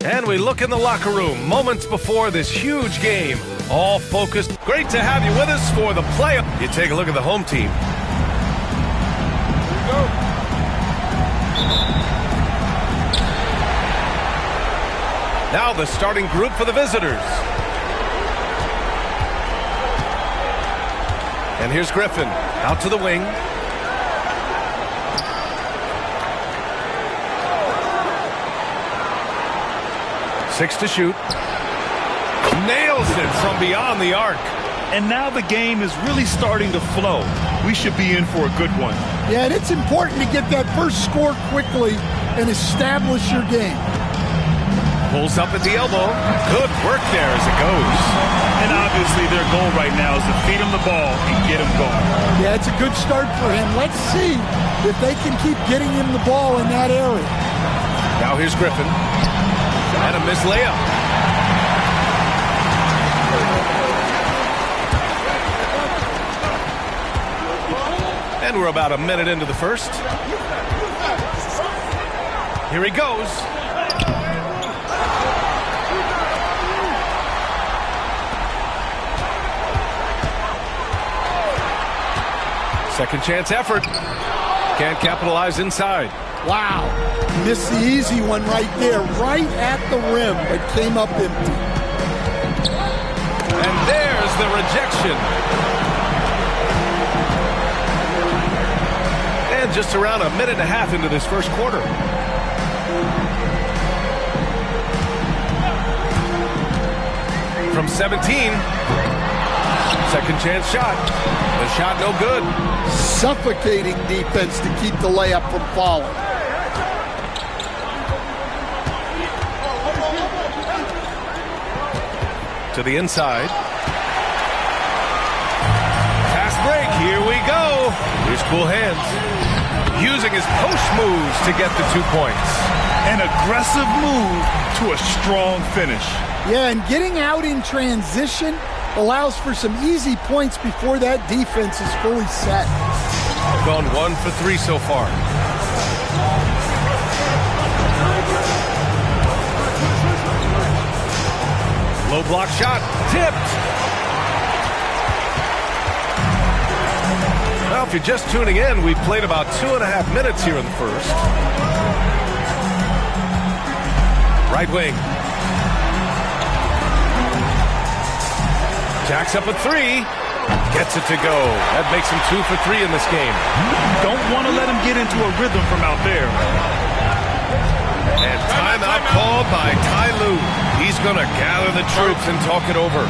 And we look in the locker room moments before this huge game. All focused. Great to have you with us for the playoff. You take a look at the home team. Here we go. Now the starting group for the visitors. And here's Griffin out to the wing. Six to shoot. Nails it from beyond the arc. And now the game is really starting to flow. We should be in for a good one. Yeah, and it's important to get that first score quickly and establish your game. Pulls up at the elbow. Good work there as it goes. And obviously their goal right now is to feed him the ball and get him going. Yeah, it's a good start for him. Let's see if they can keep getting him the ball in that area. Now here's Griffin. And a missed layup. And we're about a minute into the first. Here he goes. Second chance effort. Can't capitalize inside. Wow. Missed the easy one right there, right at the rim, but came up empty. And there's the rejection. And just around a minute and a half into this first quarter. From 17. Second chance shot. The shot no good. Suffocating defense to keep the layup from falling. To the inside. Fast break. Here we go. Here's cool hands. Using his post moves to get the 2 points. An aggressive move to a strong finish. Yeah, and getting out in transition allows for some easy points before that defense is fully set. Gone 1 for 3 so far. Low block shot, tipped. Well, if you're just tuning in, we've played about 2.5 minutes here in the first. Right wing. Jacks up a 3. Gets it to go. That makes him 2 for 3 in this game. Don't want to let him get into a rhythm from out there. And timeout called by Ty Lue. He's going to gather the troops and talk it over.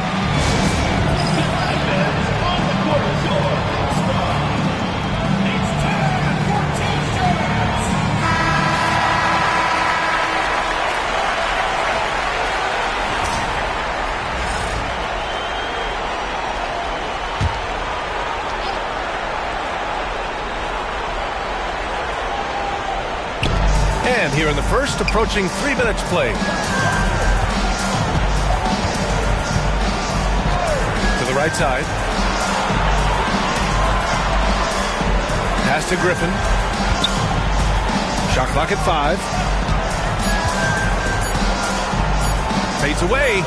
And here in the first, approaching 3 minutes play. To the right side. Pass to Griffin. Shot clock at 5. Fades away.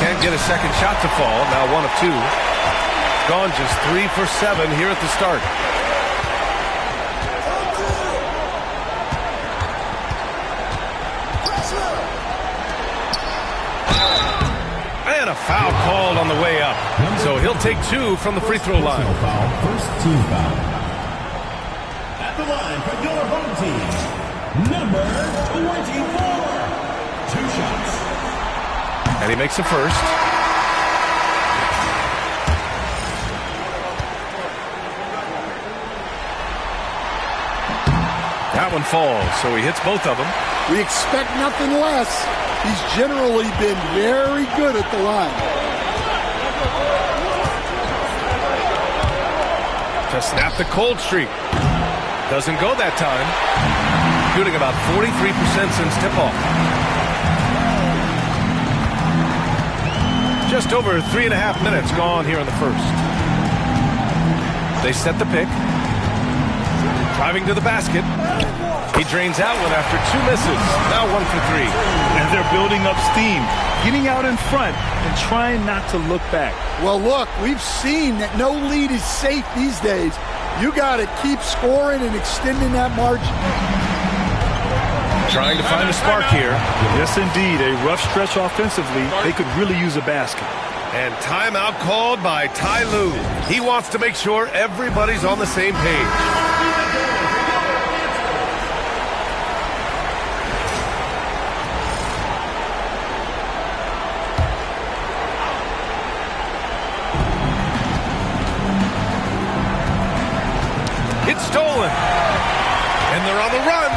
Can't get a second shot to fall. Now 1 of 2. Gone just 3 for 7 here at the start. And a foul called on the way up. So he'll take 2 from the free throw line. First team foul. At the line for your home team, number 24. 2 shots. And he makes the first. That one falls, so he hits both of them. We expect nothing less. He's generally been very good at the line. To snap the cold streak. Doesn't go that time. Shooting about 43% since tip-off. Just over 3.5 minutes gone here in the first. They set the pick. Driving to the basket. He drains that one after 2 misses. Now 1 for 3. And they're building up steam, getting out in front and trying not to look back. Well, look, we've seen that no lead is safe these days. You got to keep scoring and extending that margin. Trying to find a spark here. Yes, indeed. A rough stretch offensively. They could really use a basket. And timeout called by Ty Lue. He wants to make sure everybody's on the same page. It's stolen. And they're on the run.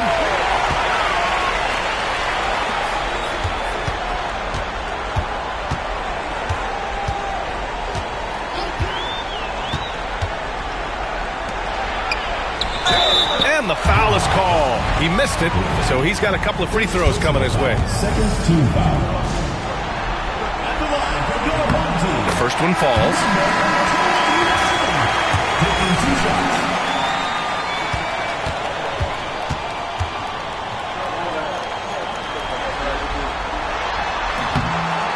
And the foul is called. He missed it, so he's got a couple of free throws coming his way. Second team foul. At the line for your home team. The first one falls. Taking 2 shots.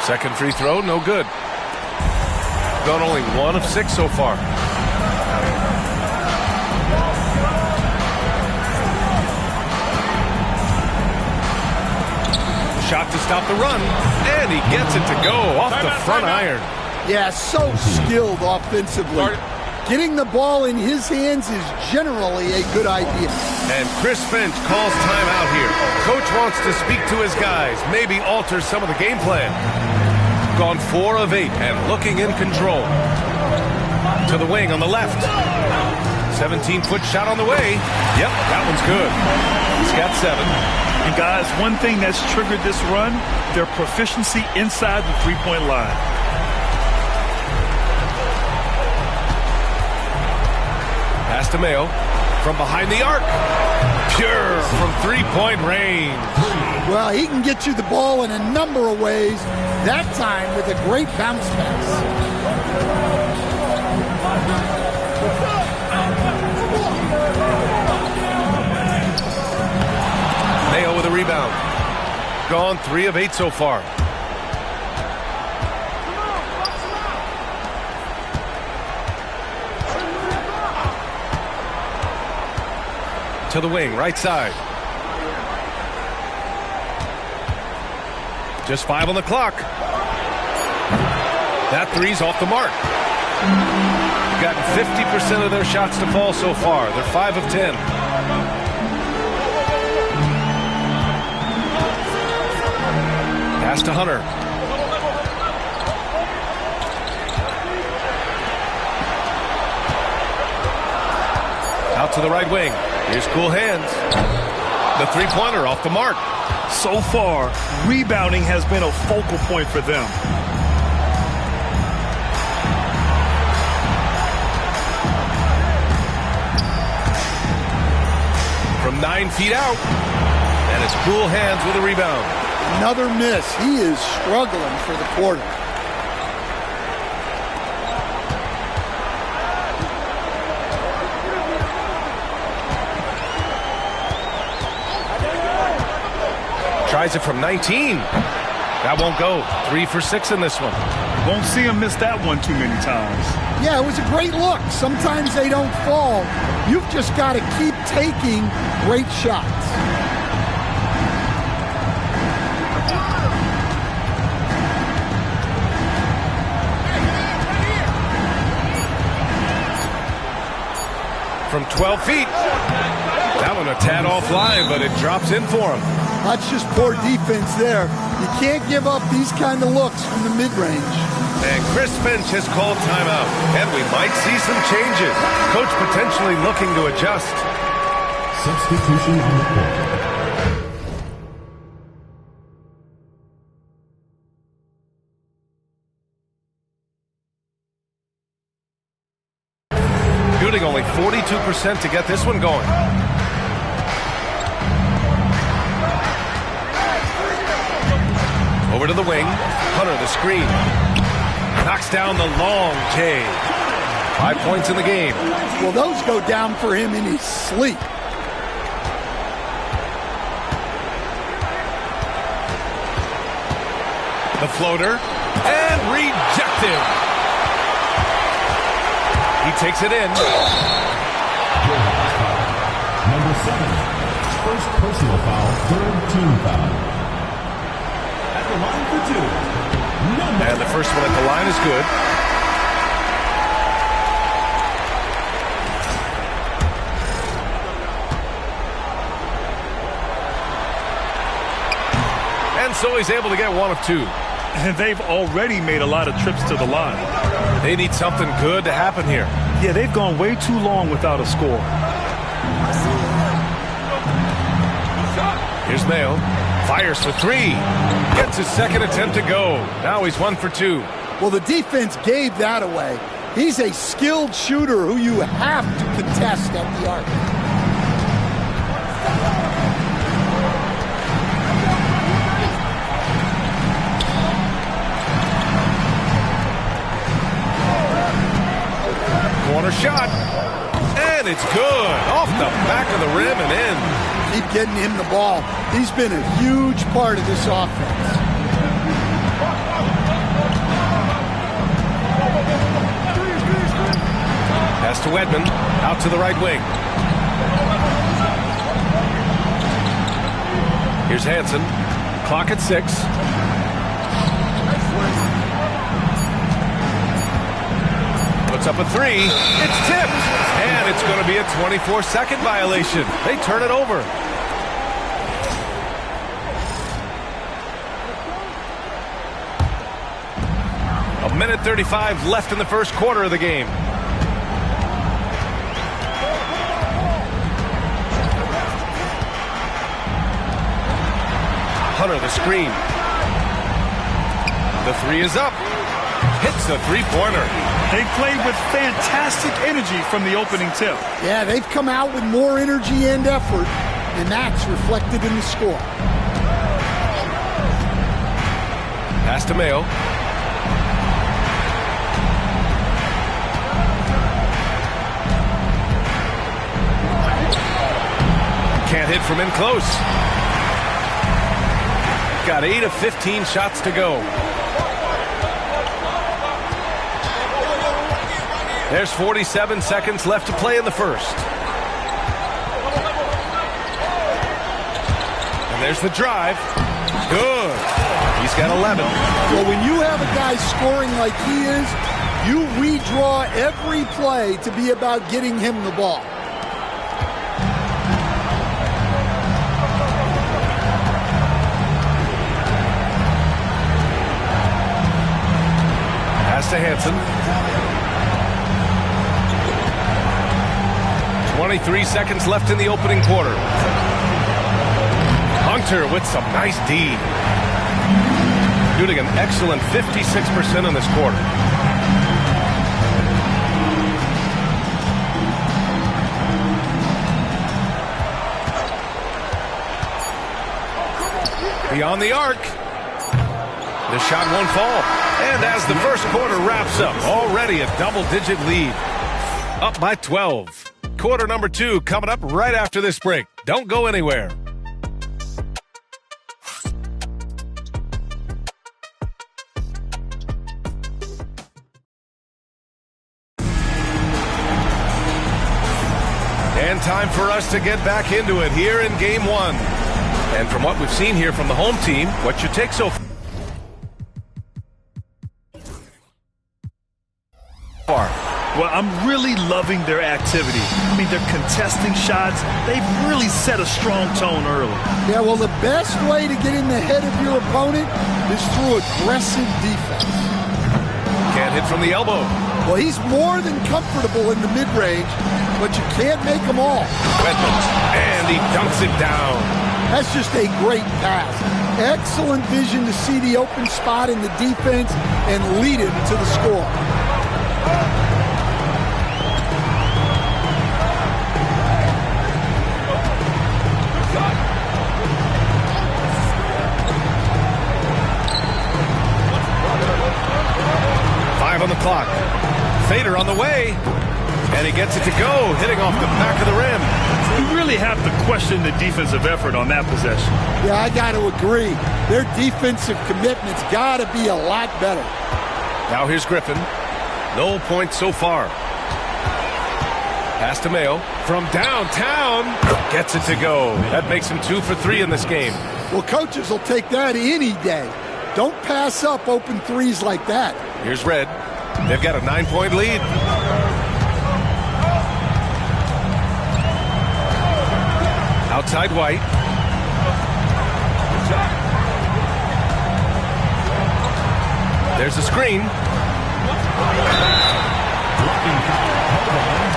Second free throw, no good. Gone only 1 of 6 so far. Shot to stop the run, and he gets it to go off the front iron. Yeah, so skilled offensively. Getting the ball in his hands is generally a good idea. And Chris Finch calls timeout here. Coach wants to speak to his guys, maybe alter some of the game plan. Gone 4 of 8 and looking in control. To the wing on the left. 17-foot shot on the way. Yep, that one's good. He's got 7. And guys, one thing that's triggered this run, their proficiency inside the three-point line. Pass to Mayo from behind the arc. Pure from three-point range. Well, he can get you the ball in a number of ways, that time with a great bounce pass. Mayo with a rebound. Gone 3 of 8 so far. To the wing, right side. Just 5 on the clock. That three's off the mark. Gotten 50% of their shots to fall so far. They're 5 of 10. Pass to Hunter. Out to the right wing. Here's cool hands. The three-pointer off the mark. So far, rebounding has been a focal point for them. From 9 feet out. And it's cool hands with a rebound. Another miss. He is struggling for the quarter. Tries it from 19. That won't go. 3 for 6 in this one. Won't see him miss that one too many times. Yeah, it was a great look. Sometimes they don't fall. You've just got to keep taking great shots. From 12 feet. That one a tad offline, but it drops in for him. That's just poor defense there. You can't give up these kind of looks from the mid-range. And Chris Finch has called timeout. And we might see some changes. Coach potentially looking to adjust. Substitution on the court. Shooting only 42% to get this one going. Over to the wing. Hunter, the screen. Knocks down the long K. 5 points in the game. Well, those go down for him in his sleep. The floater, and rejected. He takes it in. Number 7, first personal foul, third team foul. At the line for 2. And the first one at the line is good. And so he's able to get one of 2. And they've already made a lot of trips to the line. They need something good to happen here. Yeah, they've gone way too long without a score. Here's Mayo. Fires for 3. Gets his second attempt to go. Now he's 1 for 2. Well, the defense gave that away. He's a skilled shooter who you have to contest at the arc. Corner shot. And it's good. Off the back of the rim and in. Keep getting him the ball. He's been a huge part of this offense. Pass to Wedman. Out to the right wing. Here's Hansen. Clock at 6. Puts up a 3. It's tipped. And it's going to be a 24-second violation. They turn it over. A minute 35 left in the first quarter of the game. Hunter the screen. The 3 is up. Hits the three-pointer. They played with fantastic energy from the opening tip. Yeah, they've come out with more energy and effort, and that's reflected in the score. Pass to Mayo. Can't hit from in close. Got 8 of 15 shots to go. There's 47 seconds left to play in the first. And there's the drive. Good. He's got 11. Well, when you have a guy scoring like he is, you redraw every play to be about getting him the ball. Pass to Hansen. 23 seconds left in the opening quarter. Hunter with some nice D. Shooting an excellent 56% in this quarter. Beyond the arc. The shot won't fall. And as the first quarter wraps up, already a double-digit lead. Up by 12. Quarter number 2 coming up right after this break. Don't go anywhere. And time for us to get back into it here in Game 1. And from what we've seen here from the home team, what's your take so far? Well, I'm really loving their activity. I mean, they're contesting shots. They've really set a strong tone early. Yeah, well, the best way to get in the head of your opponent is through aggressive defense. Can't hit from the elbow. Well, he's more than comfortable in the mid-range, but you can't make them all. Redmond, and he dunks it down. That's just a great pass. Excellent vision to see the open spot in the defense and lead him to the score. On the clock. Fader on the way. And he gets it to go, hitting off the back of the rim. You really have to question the defensive effort on that possession. Yeah, I got to agree. Their defensive commitment's got to be a lot better. Now here's Griffin. No points so far. Pass to Mayo. From downtown. Gets it to go. That makes him 2 for 3 in this game. Well, coaches will take that any day. Don't pass up open threes like that. Here's Red. They've got a 9-point lead. Outside White. There's a screen. Blocking foul called on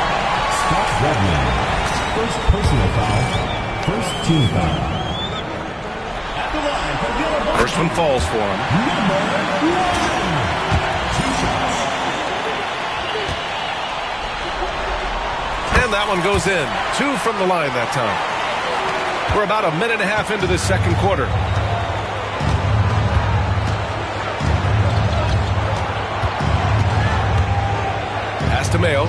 Scott Redmond. First personal foul. First team foul. At the line for Gilbert. First one falls for him. Number 1. 2 shots. And that one goes in. 2 from the line that time. We're about a minute and a half into this second quarter. Pass to Mayo.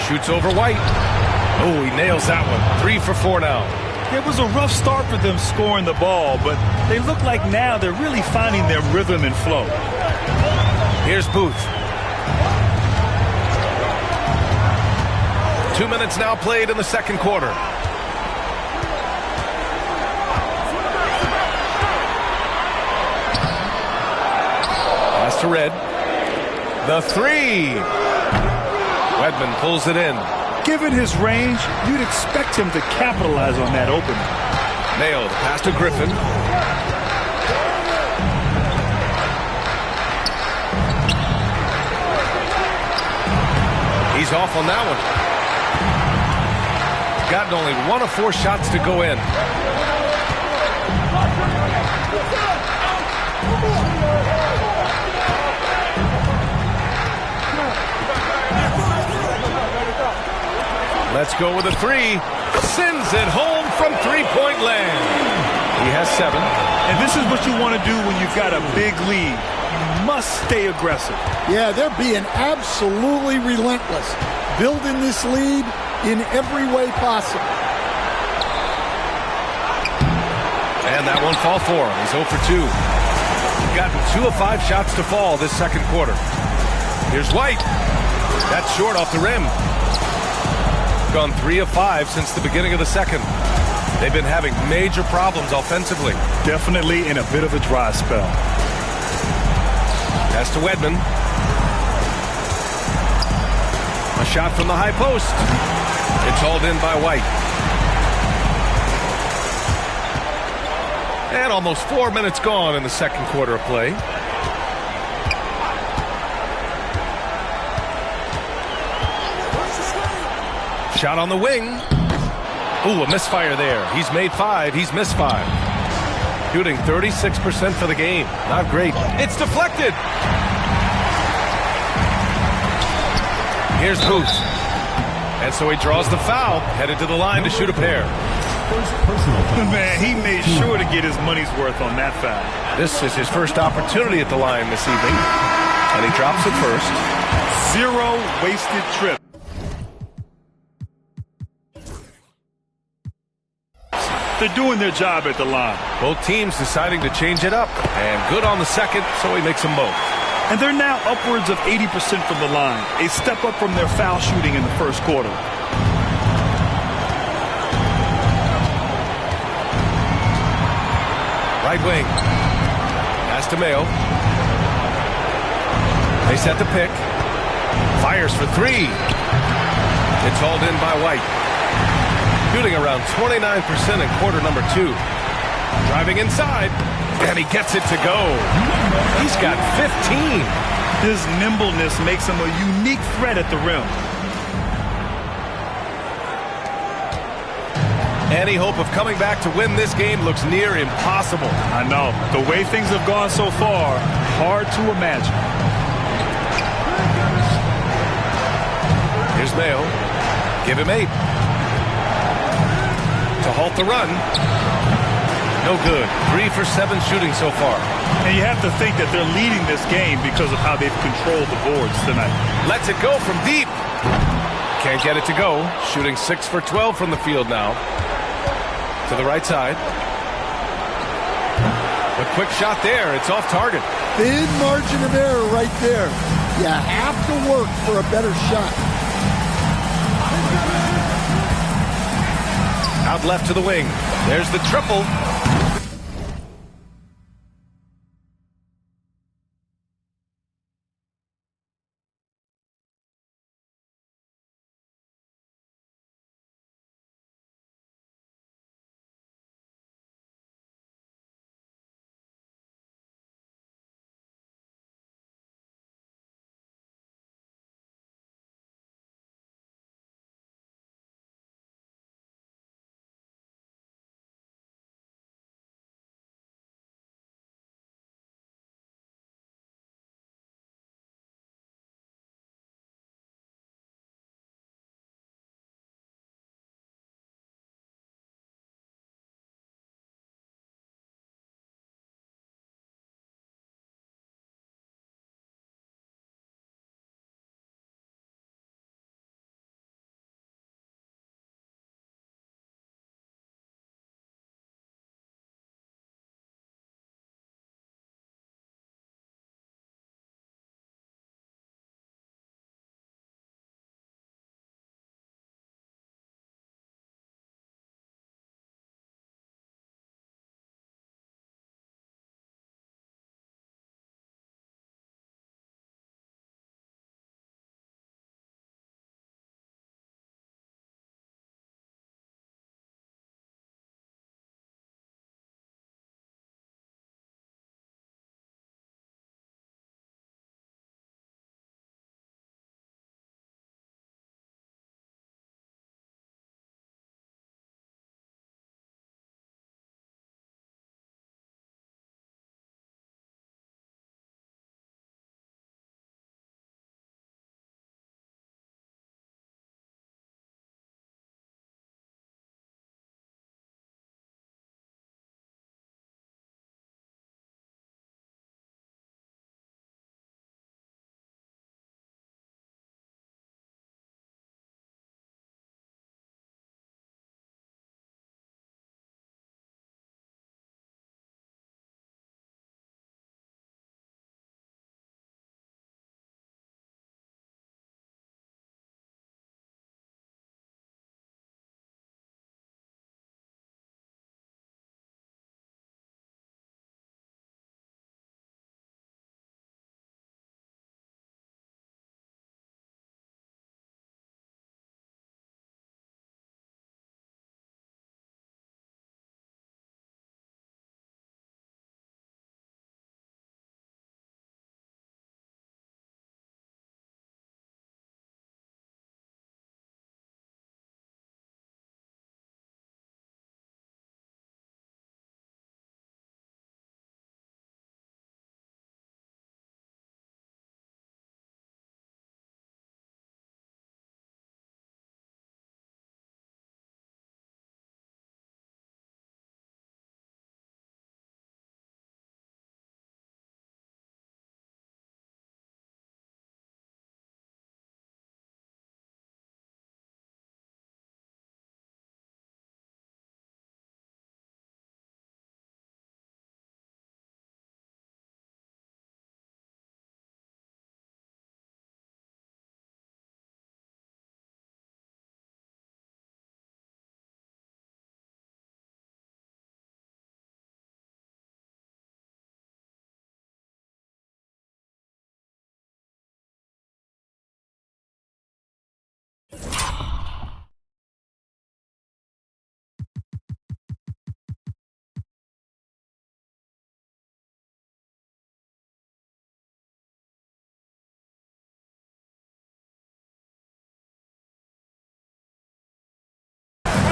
Shoots over White. Oh, he nails that one. 3 for 4 now. It was a rough start for them scoring the ball, but they look like now they're really finding their rhythm and flow. Here's Booth. 2 minutes now played in the second quarter. Pass to Red. The 3. Wedman pulls it in. Given his range, you'd expect him to capitalize on that opening. Nailed. Pass to Griffin. He's off on that one. Gotten only 1 of 4 shots to go in. Let's go with a 3. Sends it home from three-point land. He has 7. And this is what you want to do when you've got a big lead. You must stay aggressive. Yeah, they're being absolutely relentless, building this lead in every way possible. And that one fall for him. He's 0 for 2. He's gotten 2 of 5 shots to fall this second quarter. Here's White. That's short off the rim. Gone 3 of 5 since the beginning of the second. They've been having major problems offensively. Definitely in a bit of a dry spell. Pass to Wedman. A shot from the high post. It's hauled in by White. And almost 4 minutes gone in the second quarter of play. Shot on the wing. Ooh, a misfire there. He's made 5. He's missed 5. Shooting 36% for the game. Not great. It's deflected. Here's Booth. And so he draws the foul. Headed to the line to shoot a pair. First personal foul. Man, he made sure to get his money's worth on that foul. This is his first opportunity at the line this evening. And he drops it first. 0 wasted trips. They're doing their job at the line. Both teams deciding to change it up. And good on the second, so he makes them both. And they're now upwards of 80% from the line. A step up from their foul shooting in the first quarter. Right wing. Pass to Mayo. They set the pick. Fires for 3. It's hauled in by White. Shooting around 29% in quarter number 2. Driving inside, and he gets it to go. He's got 15. His nimbleness makes him a unique threat at the rim. Any hope of coming back to win this game looks near impossible. I know. The way things have gone so far, hard to imagine. Here's Mayo. Give him 8. To halt the run. No good. 3 for 7 shooting so far. And you have to think that they're leading this game because of how they've controlled the boards tonight. Lets it go from deep. Can't get it to go. Shooting 6 for 12 from the field now. To the right side. A quick shot there. It's off target. Thin margin of error right there. You have to work for a better shot. Out left to the wing. There's the triple.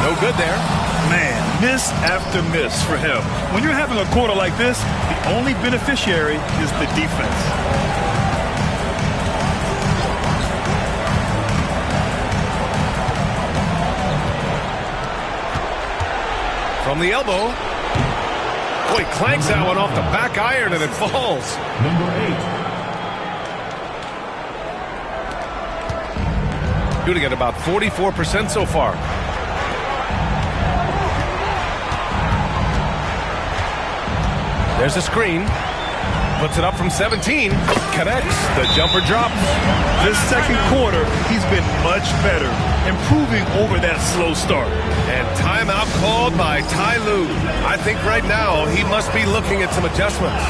No good there. Man, miss after miss for him. When you're having a quarter like this, the only beneficiary is the defense. From the elbow. Oh, he clanks that one off the back iron and it falls. Number 8. Shooting at about 44% so far. There's a screen. Puts it up from 17. Connects. The jumper drops. This second quarter, he's been much better, improving over that slow start. And timeout called by Ty Lue. I think right now he must be looking at some adjustments.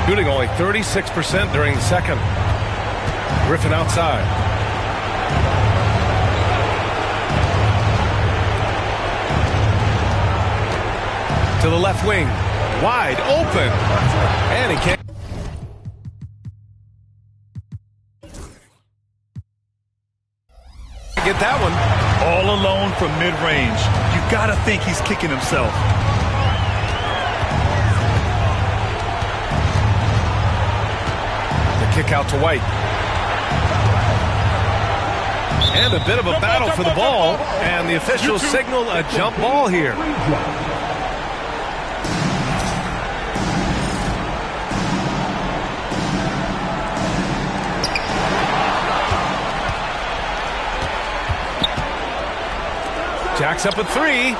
Shooting only 36% during the second. Griffin outside. To the left wing. Wide open. And he can't get that one. All alone from mid-range. You gotta think he's kicking himself. Kick out to White. And a bit of a battle for the ball. And the officials signal a jump ball here. Jacks up a three.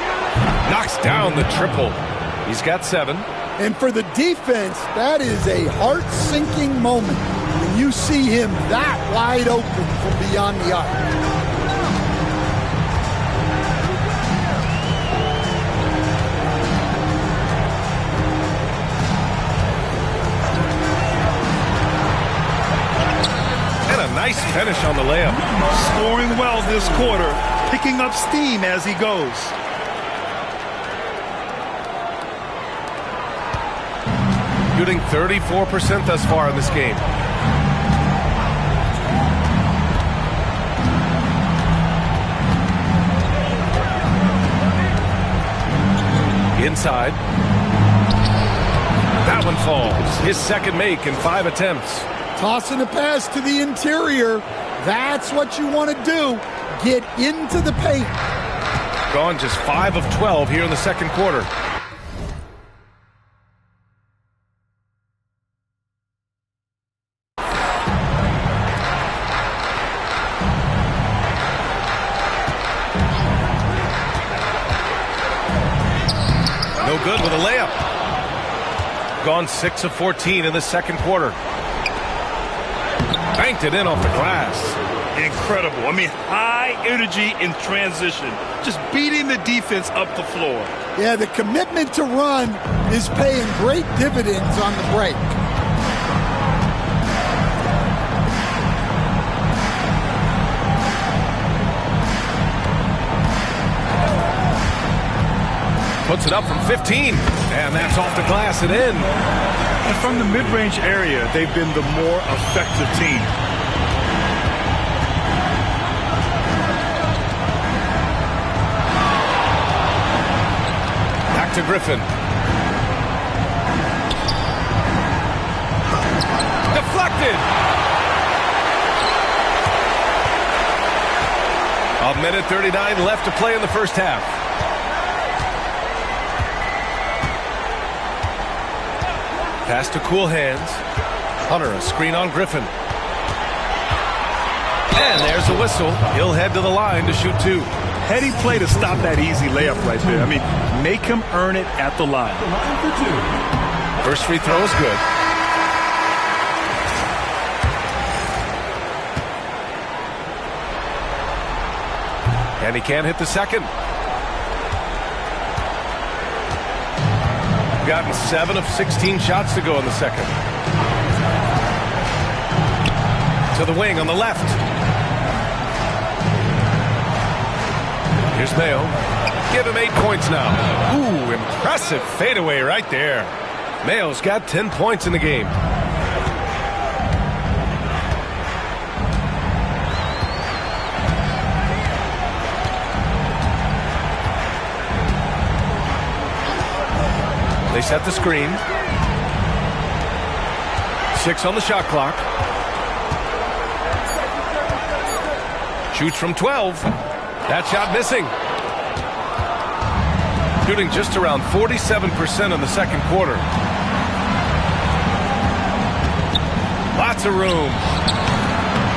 Knocks down the triple. He's got 7. And for the defense, that is a heart-sinking moment when you see him that wide open from beyond the arc. And a nice finish on the layup. Scoring well this quarter, picking up steam as he goes. Shooting 34% thus far in this game. Inside. That one falls. His second make in 5 attempts. Tossing a pass to the interior. That's what you want to do. Get into the paint. Gone just 5 of 12 here in the second quarter. No good with a layup. Gone 6 of 14 in the second quarter. Banked it in off the glass. Incredible. I mean, high energy in transition. Just beating the defense up the floor. Yeah, the commitment to run is paying great dividends on the break. Puts it up from 15, and that's off the glass and in. And from the mid-range area, they've been the more effective team. Back to Griffin. Deflected. A minute 39 left to play in the first half. Pass to cool hands. Hunter, a screen on Griffin. And there's a whistle. He'll head to the line to shoot 2. Heady play to stop that easy layup right there. I mean, make him earn it at the line. The line for 2. First free throw is good. And he can't hit the second. Gotten 7 of 16 shots to go in the second. To the wing on the left. Here's Mayo. Give him 8 points now. Ooh, impressive fadeaway right there. Mayo's got 10 points in the game. They set the screen. 6 on the shot clock. Shoots from 12. That shot missing. Shooting just around 47% in the second quarter. Lots of room.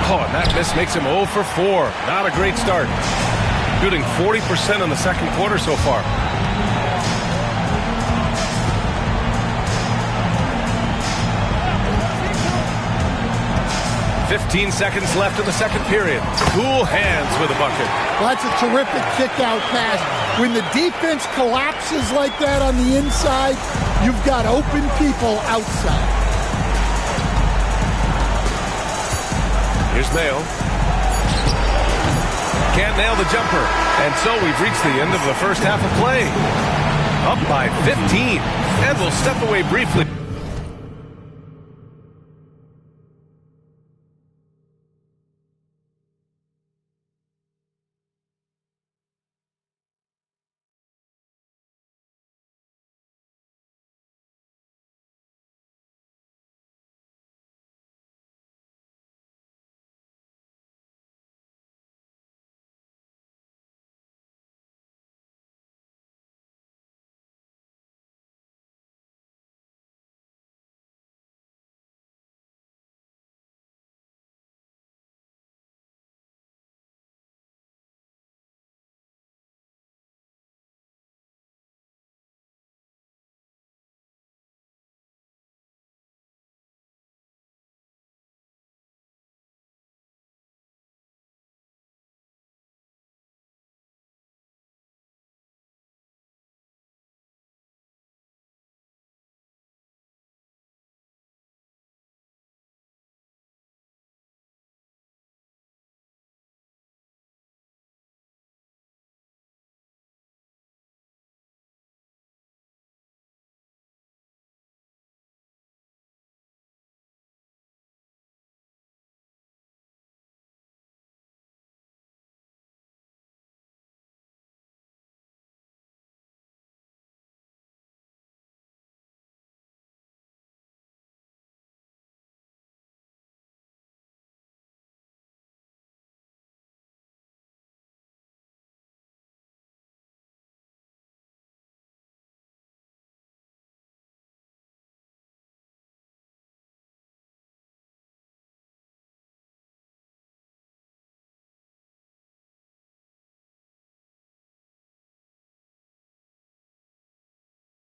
Oh, and that miss makes him 0 for 4. Not a great start. Shooting 40% in the second quarter so far. 15 seconds left in the second period. Cool hands with a bucket. Well, that's a terrific kick-out pass. When the defense collapses like that on the inside, you've got open people outside. Here's Mayo. Can't nail the jumper. And so we've reached the end of the first half of play. Up by 15. And we'll step away briefly.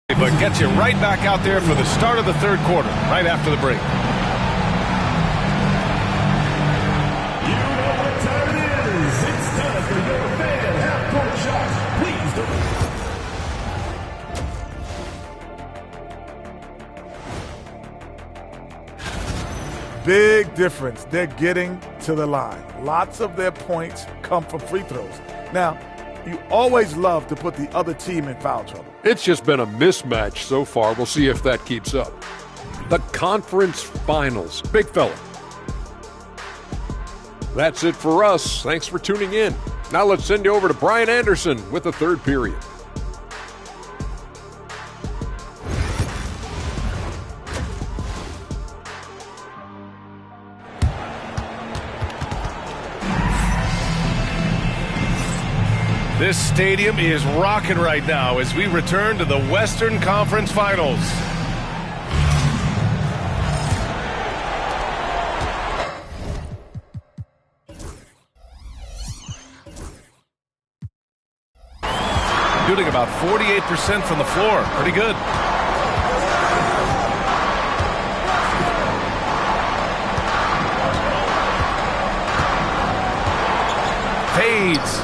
But gets you right back out there for the start of the third quarter, right after the break. You know what time it is. It's time for your fan half-court shots. Please don't. Big difference. They're getting to the line. Lots of their points come from free throws. Now, you always love to put the other team in foul trouble. It's just been a mismatch so far. We'll see if that keeps up. The conference finals. Big fella. That's it for us. Thanks for tuning in. Now let's send you over to Brian Anderson with the third period. This stadium is rocking right now as we return to the Western Conference Finals. Shooting about 48% from the floor. Pretty good. Fades.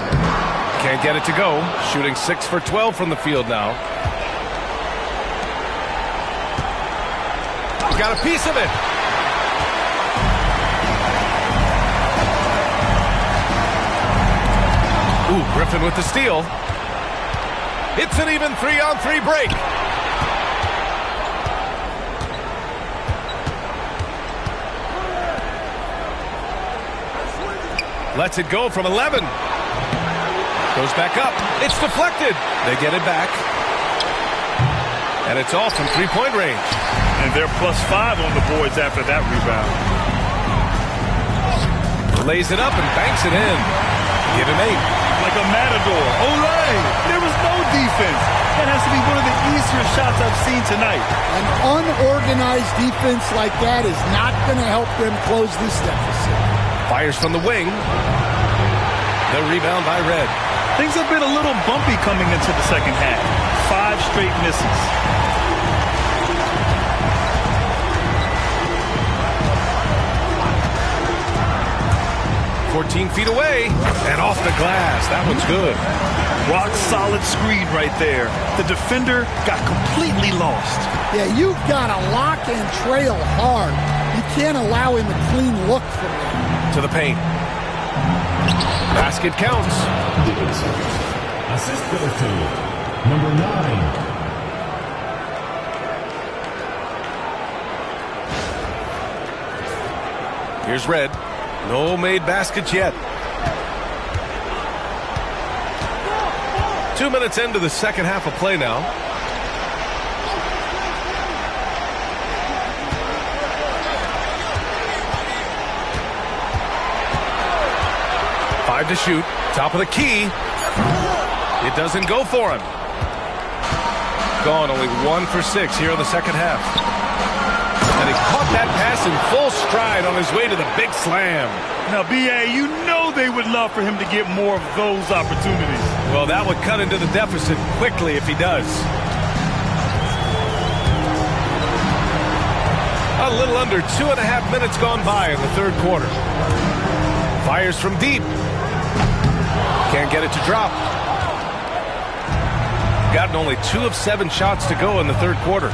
Can't get it to go. Shooting 6 for 12 from the field now. Got a piece of it. Ooh, Griffin with the steal. It's an even 3-on-3 break. Lets it go from 11. Goes back up. It's deflected. They get it back. And it's off from three-point range. And they're +5 on the boards after that rebound. Lays it up and banks it in. Give him 8. Like a matador. Olay! There was no defense. That has to be one of the easier shots I've seen tonight. An unorganized defense like that is not going to help them close this deficit. Fires from the wing. The rebound by Red. Things have been a little bumpy coming into the second half. 5 straight misses. 14 feet away and off the glass. That one's good. Rock solid screen right there. The defender got completely lost. Yeah, you've got to lock and trail hard. You can't allow him a clean look from there. To the paint. Basket counts. Assist goes to number 9. Here's Red. No made baskets yet. 2 minutes into the second half of play now. Five to shoot. Top of the key. It doesn't go for him. Gone only 1 for 6 here in the second half. And he caught that pass in full stride on his way to the big slam. Now, B.A., you know they would love for him to get more of those opportunities. Well, that would cut into the deficit quickly if he does. A little under 2.5 minutes gone by in the third quarter. Fires from deep. Can't get it to drop. Gotten only 2 of 7 shots to go in the third quarter.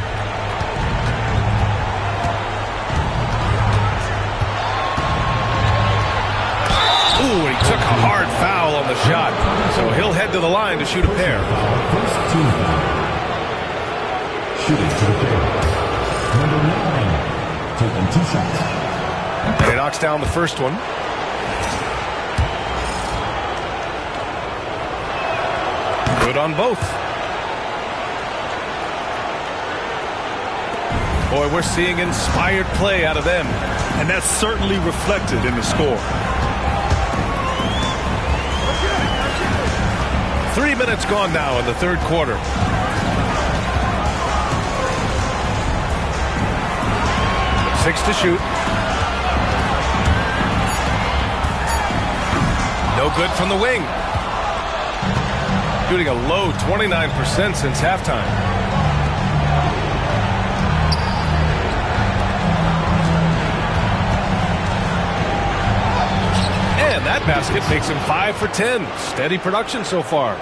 Ooh, he took a hard foul on the shot. So he'll head to the line to shoot a pair. First team foul. Shooting to the pair. Number 9, taking 2 shots. And he knocks down the first one. Good on both. Boy, we're seeing inspired play out of them. And that's certainly reflected in the score. 3 minutes gone now in the third quarter. Six to shoot. No good from the wing. Shooting a low 29% since halftime. And that basket makes him 5 for 10. Steady production so far.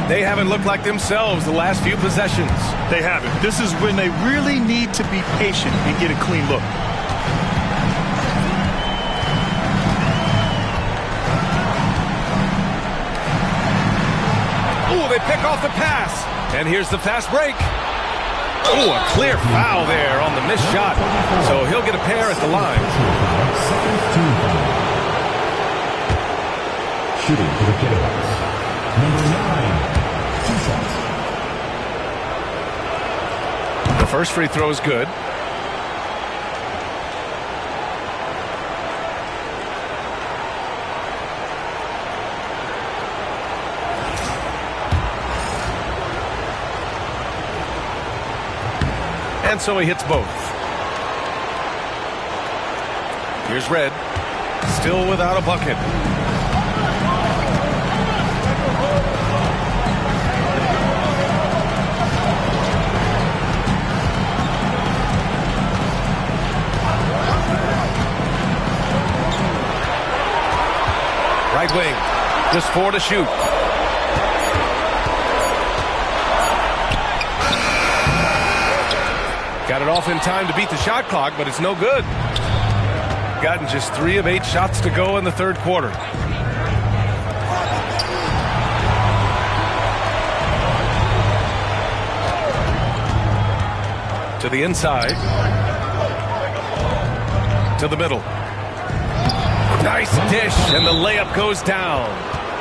They haven't looked like themselves the last few possessions. They haven't. This is when they really need to be patient and get a clean look. Ooh, they pick off the pass. And here's the fast break. Ooh, a clear foul there on the missed shot. So he'll get a pair at the line. Second team foul. Shooting to the pair. Number 9, 2 shots. The first free throw is good. And so he hits both. Here's Red. Still without a bucket. Right wing. Just 4 to shoot. Got it off in time to beat the shot clock, but it's no good. Gotten just 3 of 8 shots to go in the third quarter. To the inside. To the middle. Nice dish, and the layup goes down.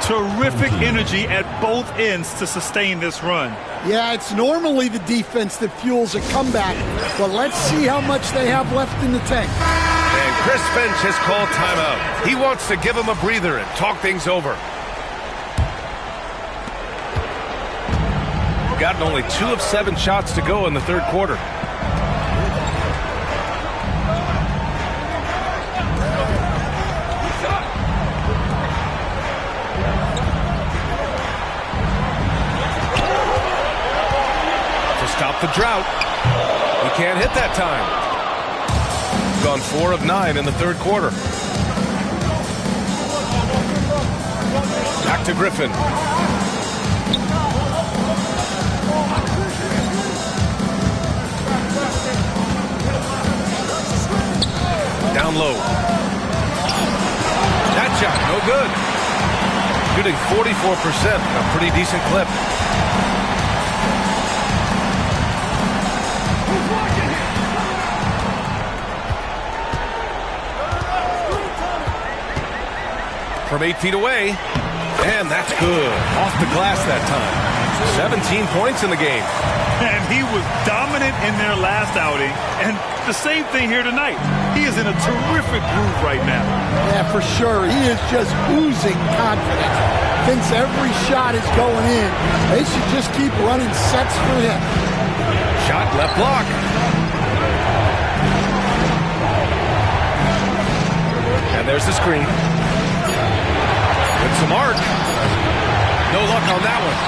Terrific energy at both ends to sustain this run. Yeah, it's normally the defense that fuels a comeback, but let's see how much they have left in the tank. And Chris Finch has called timeout. He wants to give him a breather and talk things over. Gotten only 2 of 7 shots to go in the third quarter. To stop the drought. He can't hit that time. Gone 4 of 9 in the third quarter. Back to Griffin. Down low. That shot, no good. Shooting 44%, a pretty decent clip. From 8 feet away, and that's good. Off the glass that time. 17 points in the game. And he was dominant in their last outing, and the same thing here tonight. He is in a terrific groove right now. Yeah, for sure. He is just oozing confidence. Thinks every shot is going in. They should just keep running sets for him. Shot left block. And there's the screen. With some arc. No luck on that one.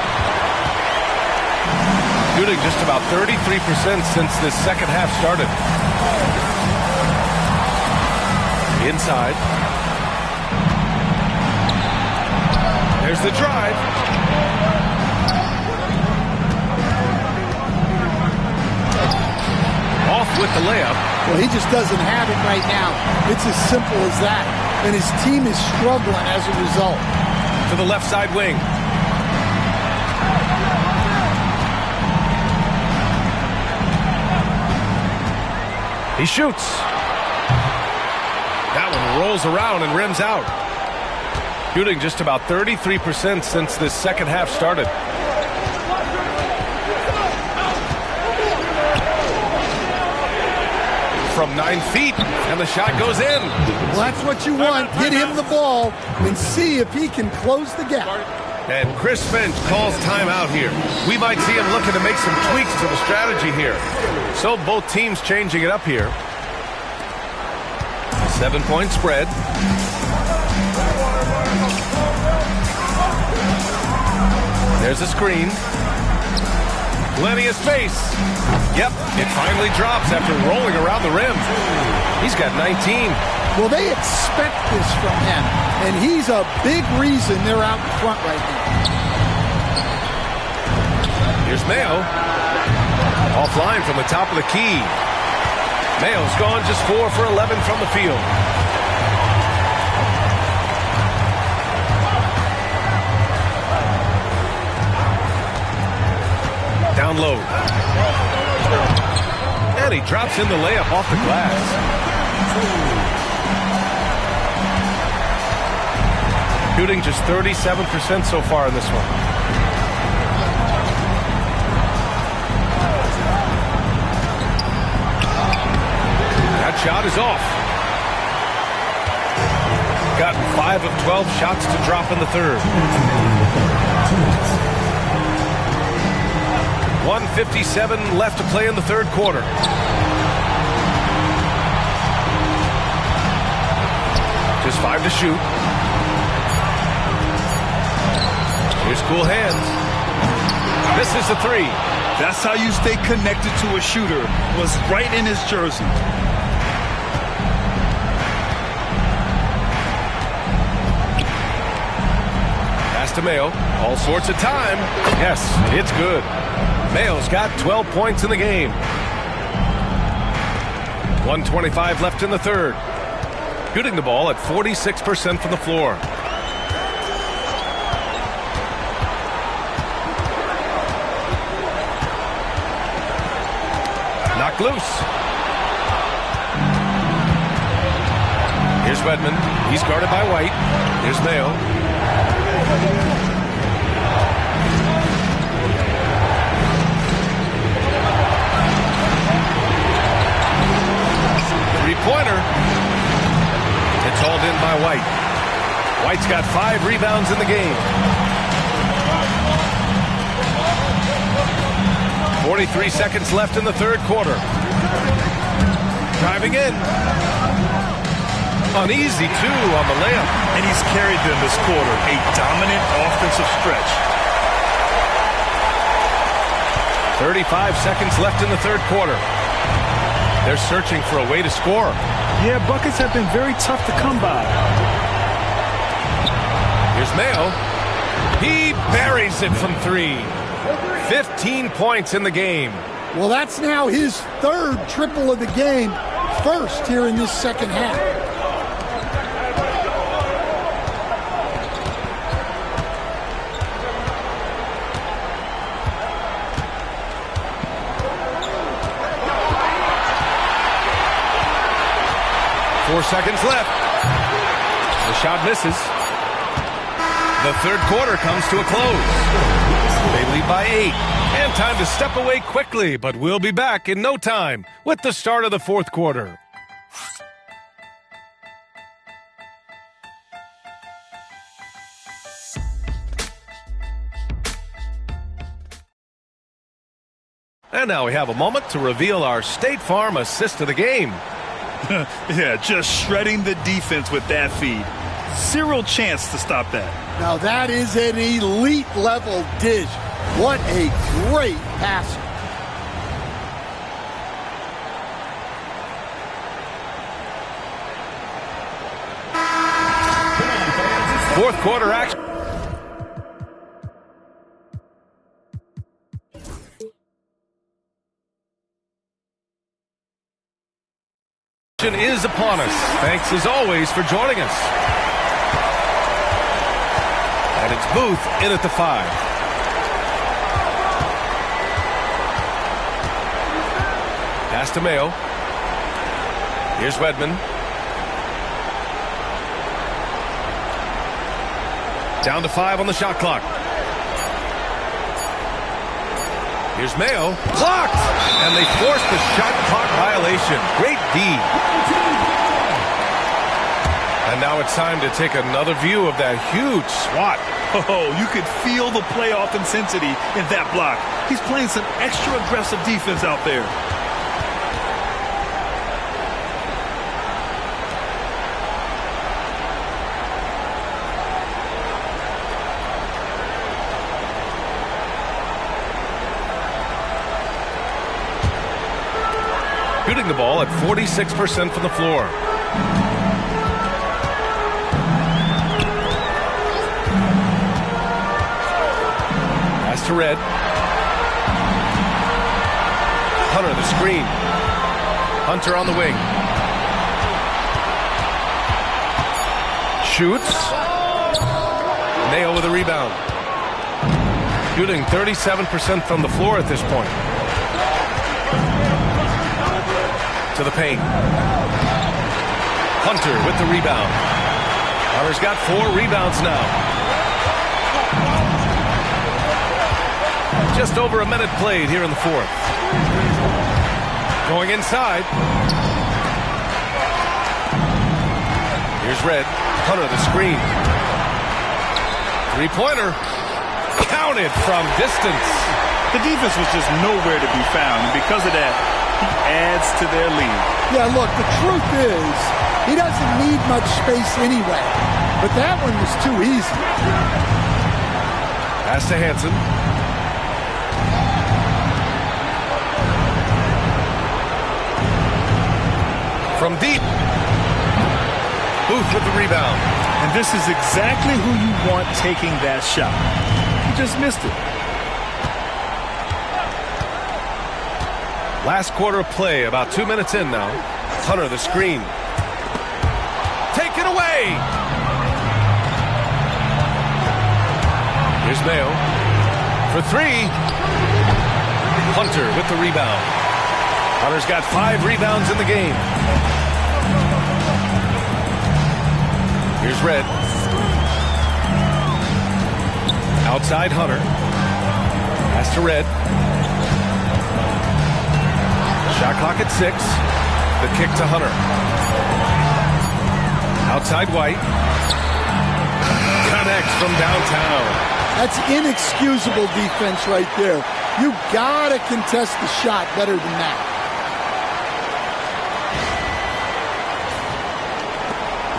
Shooting just about 33% since this second half started. Inside. There's the drive. Off with the layup. Well, he just doesn't have it right now. It's as simple as that. And his team is struggling as a result. To the left side wing. He shoots. That one rolls around and rims out. Shooting just about 33% since this second half started. From 9 feet, and the shot goes in. Well, that's what you want. Get him the ball and see if he can close the gap. And Chris Finch calls timeout here. We might see him looking to make some tweaks to the strategy here. So both teams changing it up here. 7-point spread. There's a screen. Plenty of space. Yep, it finally drops after rolling around the rim. He's got 19. Well, they expect this from him, and he's a big reason they're out in front right now. Here's Mayo. Offline from the top of the key. Mayo's gone just 4 for 11 from the field. Down low. And he drops in the layup off the glass. Shooting just 37% so far in this one. That shot is off. Gotten 5 of 12 shots to drop in the third. 1:57 left to play in the third quarter. Just 5 to shoot. Here's cool hands. This is the 3. That's how you stay connected to a shooter. Was right in his jersey. Pass to Mayo. All sorts of time. Yes, it's good. Mayo's got 12 points in the game. 1:25 left in the third. Shooting the ball at 46% from the floor. Knocked loose. Here's Wedman. He's guarded by White. Here's Mayo. Three-pointer. It's hauled in by White. White's got 5 rebounds in the game. 43 seconds left in the third quarter. Driving in. Uneasy, too, on the layup. And he's carried them this quarter. A dominant offensive stretch. 35 seconds left in the third quarter. They're searching for a way to score. Yeah, buckets have been very tough to come by. Here's Mayo. He buries it from 3. 15 points in the game. Well, that's now his 3rd triple of the game. First here in this second half. Four seconds left. The shot misses. The third quarter comes to a close. They lead by 8. And time to step away quickly, but we'll be back in no time with the start of the fourth quarter. And now we have a moment to reveal our State Farm assist of the game. Yeah, just shredding the defense with that feed. Zero chance to stop that. Now that is an elite level dish. What a great passer. Fourth quarter action. Is upon us. Thanks as always for joining us. And it's Booth in at the 5. Pass to Mayo. Here's Wedman. Down to 5 on the shot clock. Here's Mayo. Blocked! And they forced the shot clock violation. Great D. And now it's time to take another view of that huge swat. Oh, you could feel the playoff intensity in that block. He's playing some extra aggressive defense out there. Shooting the ball at 46% from the floor. Pass to Red. Hunter the screen. Hunter on the wing. Shoots. Mayo with a rebound. Shooting 37% from the floor at this point. To the paint. Hunter with the rebound. Hunter's got 4 rebounds now. Just over a minute played here in the fourth. Going inside. Here's Red. Hunter the screen. Three-pointer. Counted from distance. The defense was just nowhere to be found, and because of that, he adds to their lead. Yeah, look, the truth is, he doesn't need much space anyway. But that one was too easy. Pass to Hansen. From deep. Booth with the rebound. And this is exactly who you want taking that shot. He just missed it. Last quarter of play, about 2 minutes in now. Hunter the screen. Take it away! Here's Mayo. For 3. Hunter with the rebound. Hunter's got 5 rebounds in the game. Here's Red. Outside Hunter. Pass to Red. Shot clock at 6. The kick to Hunter. Outside White. Connects from downtown. That's inexcusable defense right there. You gotta contest the shot better than that.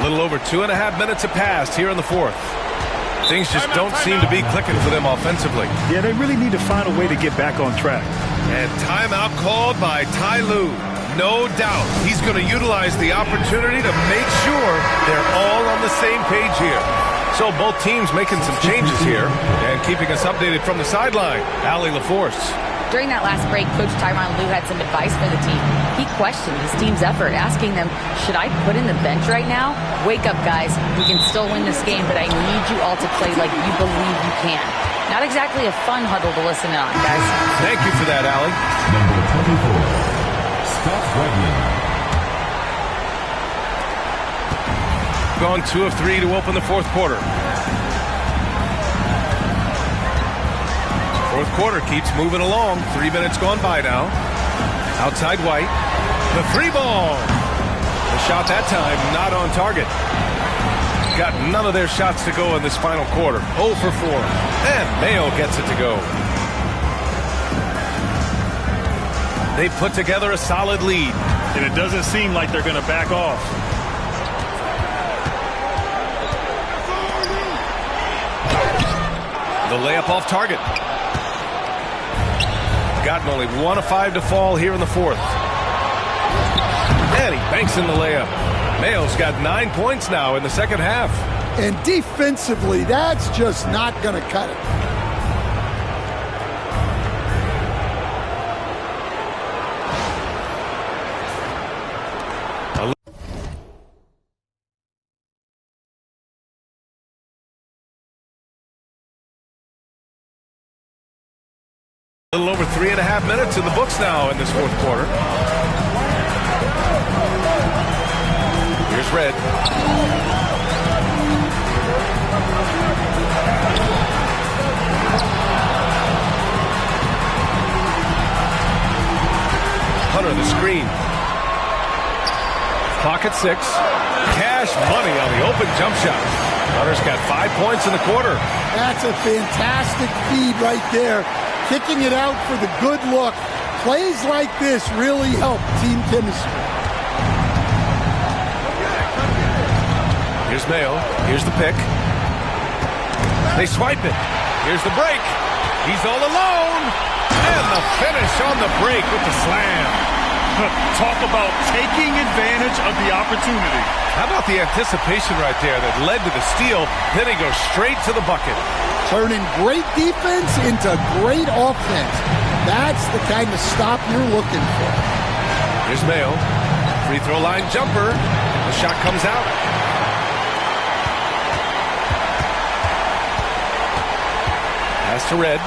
A little over 2.5 minutes have passed here in the fourth. Things just don't seem to be clicking for them offensively. Yeah, they really need to find a way to get back on track. And timeout called by Ty Lue. No doubt he's going to utilize the opportunity to make sure they're all on the same page here. So both teams making some changes here and keeping us updated from the sideline. Allie LaForce. During that last break, Coach Tyronn Lue had some advice for the team. He questioned his team's effort, asking them, should I put in the bench right now? Wake up, guys. We can still win this game, but I need you all to play like you believe you can. Not exactly a fun huddle to listen on, guys. Thank you for that, Allie. Number 24, Scott Redmond. Gone 2 of 3 to open the fourth quarter. Fourth quarter keeps moving along. 3 minutes gone by now. Outside White. The 3 ball. The shot that time not on target. Got none of their shots to go in this final quarter. 0 for 4. And Mayo gets it to go. They put together a solid lead. And it doesn't seem like they're going to back off. The layup off target. Gotten only 1 of 5 to fall here in the fourth. And he banks in the layup. Mayo's got 9 points now in the second half. And defensively, that's just not going to cut it. A little over 3.5 minutes in the books now in this fourth quarter. Here's Red. Hunter the screen. Clock at 6. Cash money on the open jump shot. Hunter's got 5 points in the quarter. That's a fantastic feed right there. Kicking it out for the good look. Plays like this really help team chemistry. Here's Mayo. Here's the pick. They swipe it. Here's the break. He's all alone. And the finish on the break with the slam. Talk about taking advantage of the opportunity. How about the anticipation right there that led to the steal? Then he goes straight to the bucket. Turning great defense into great offense. That's the kind of stop you're looking for. Here's Mayo. Free throw line jumper. The shot comes out. Pass to Red.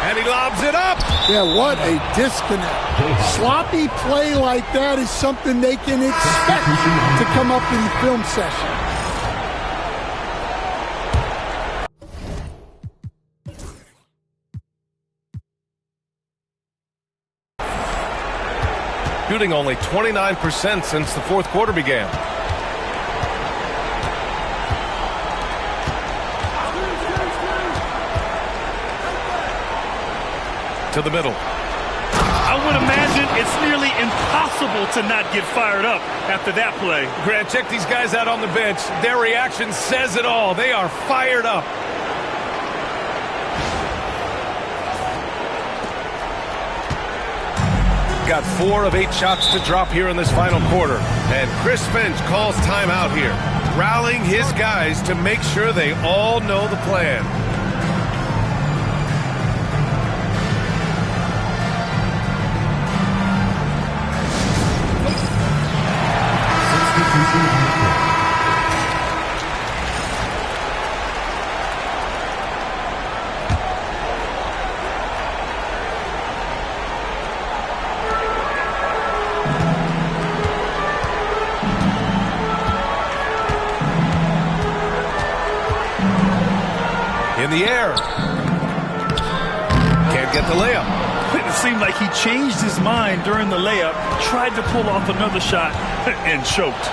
And he lobs it up. Yeah, what a disconnect. Sloppy play like that is something they can expect to come up in the film session. Shooting only 29% since the fourth quarter began. To the middle. I would imagine it's nearly impossible to not get fired up after that play. Grant, check these guys out on the bench. Their reaction says it all. They are fired up. Got 4 of 8 shots to drop here in this final quarter. And Chris Finch calls timeout here, rallying his guys to make sure they all know the plan. the air. Can't get the layup. It seemed like he changed his mind during the layup, tried to pull off another shot, and choked.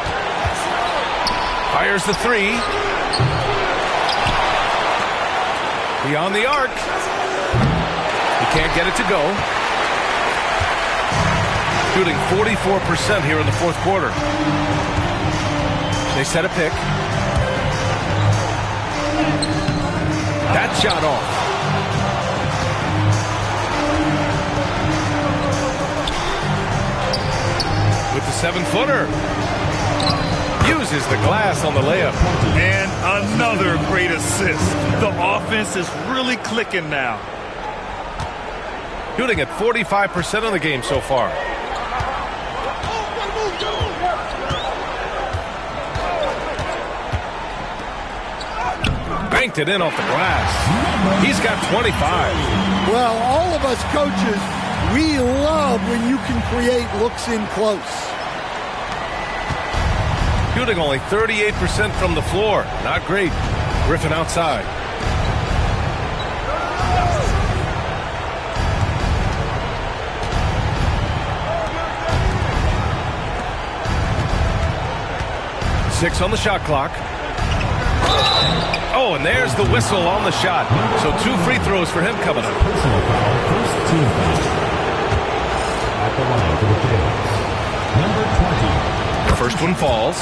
Fires the three. Beyond the arc. He can't get it to go. Shooting 44% here in the fourth quarter. They set a pick. That shot off. With the 7-footer. Uses the glass on the layup. And another great assist. The offense is really clicking now. Shooting at 45% of the game so far. Banked it in off the glass. He's got 25. Well, all of us coaches, we love when you can create looks in close. Shooting only 38% from the floor. Not great. Griffin outside. Six on the shot clock. Oh, and there's the whistle on the shot. So 2 free throws for him coming up. Personal foul, first team foul. At the line for the Kings. Number 20. The first one falls.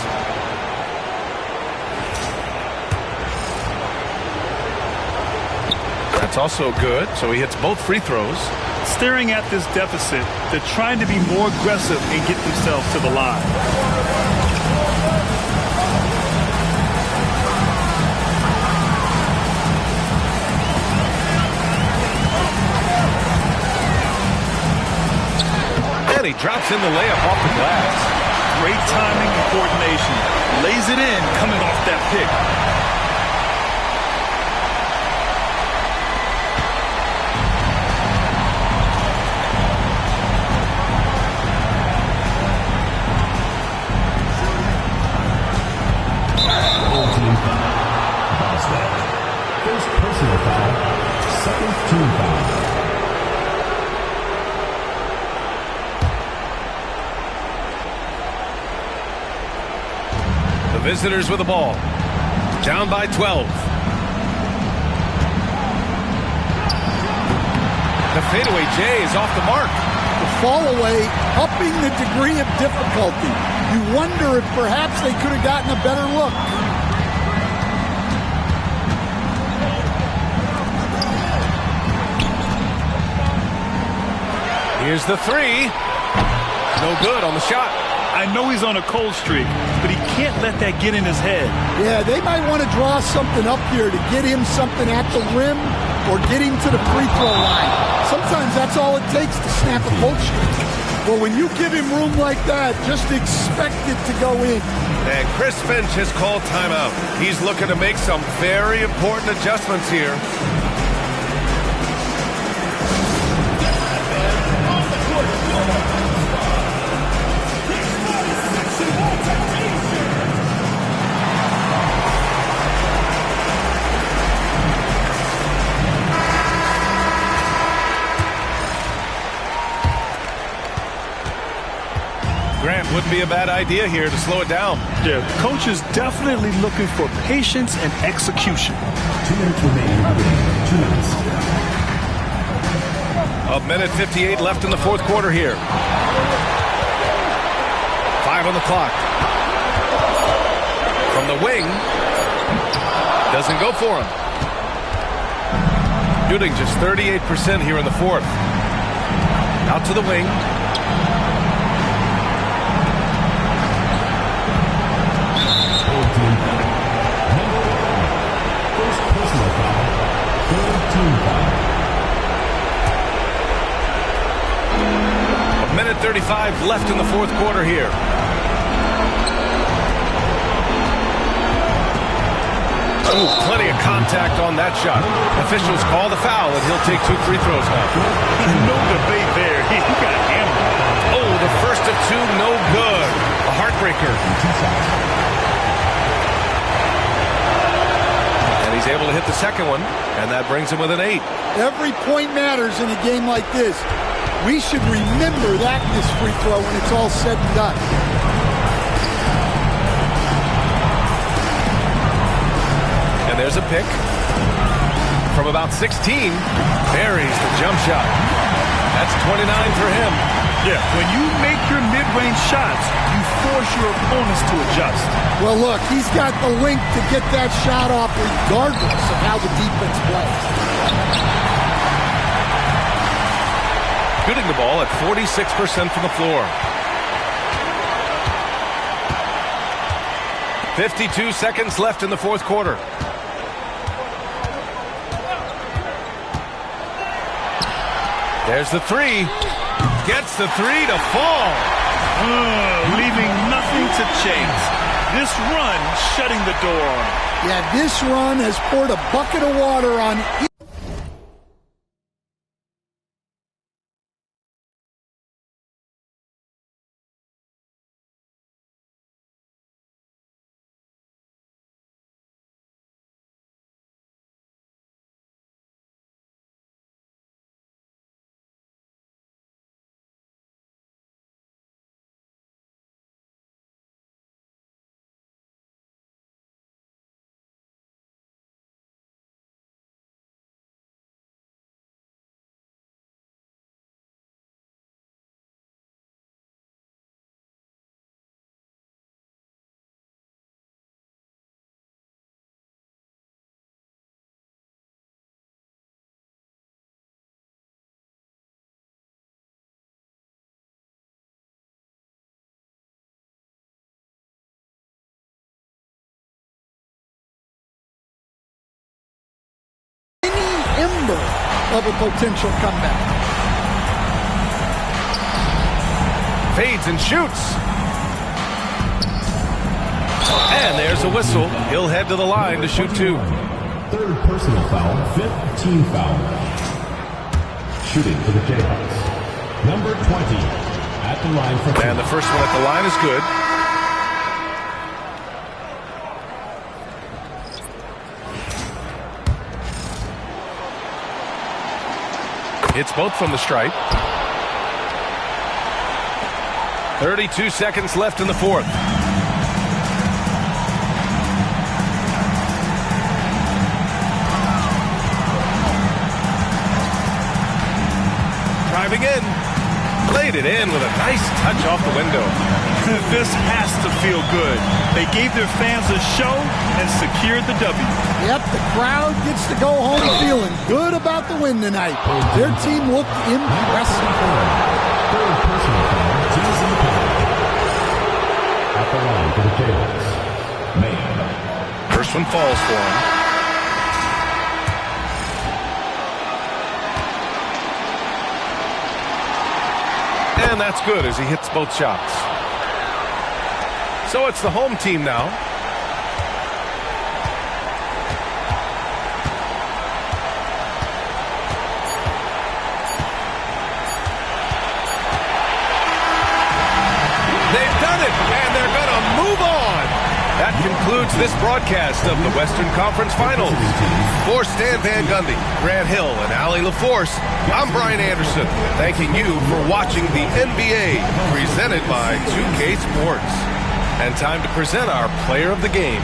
That's also good. So he hits both free throws. Staring at this deficit, they're trying to be more aggressive and get themselves to the line. And he drops in the layup off the glass. Great timing and coordination. Lays it in coming off that pick. Team foul. Boswell. First personal foul. Second team foul. The visitors with the ball. Down by 12. The fadeaway J is off the mark. The fall away, upping the degree of difficulty. You wonder if perhaps they could have gotten a better look. Here's the three. No good on the shot. I know he's on a cold streak, but he can't let that get in his head. Yeah, they might want to draw something up here to get him something at the rim or get him to the free throw line. Sometimes that's all it takes to snap a cold streak. But when you give him room like that, just expect it to go in. And Chris Finch has called timeout. He's looking to make some very important adjustments here. Grant, wouldn't be a bad idea here to slow it down. Yeah, the coach is definitely looking for patience and execution. 2 minutes remaining in the game. 2 minutes. A minute 58 left in the fourth quarter here. 5 on the clock. From the wing. Doesn't go for him. Shooting just 38% here in the fourth. Out to the wing. First personal foul. Third team foul. A minute 35 left in the fourth quarter here. Ooh, plenty of contact on that shot. Officials call the foul, and he'll take 2 free throws now. No debate there. He got hammered. Oh, the first of 2, no good. A heartbreaker. And he's able to hit the second one, and that brings him with an 8. Every point matters in a game like this. We should remember that in this free throw when it's all said and done. And there's a pick. From about 16, buries the jump shot. That's 29 for him. Yeah, when you make your mid-range shots, you force your opponents to adjust. Well, look, he's got the length to get that shot off regardless of how the defense plays. Shooting the ball at 46% from the floor. 52 seconds left in the fourth quarter. There's the three. Gets the three to fall. Leaving nothing to chase. This run shutting the door on him. Yeah, this run has poured a bucket of water on ember of a potential comeback. Fades and shoots. And there's a whistle. He'll head to the line to shoot 2. Third personal foul, 5th team foul. Shooting for the Jayhawks. Number 20 at the line for 2. And the first one at the line is good. Hits both from the stripe. 32 seconds left in the fourth. Driving in. Laid it in with a nice touch off the window. This has to feel good. They gave their fans a show and secured the W. Yep, the crowd gets to go home feeling good about the win tonight. Their team looked impressive. Third personal foul, teams in the penalty. At the line for the Jayhawks. Man. First one falls for him. And that's good as he hits both shots. So it's the home team now. They've done it, and they're going to move on. That concludes this broadcast of the Western Conference Finals. For Stan Van Gundy, Grant Hill, and Allie LaForce, I'm Brian Anderson, thanking you for watching the NBA presented by 2K Sports. And time to present our player of the game.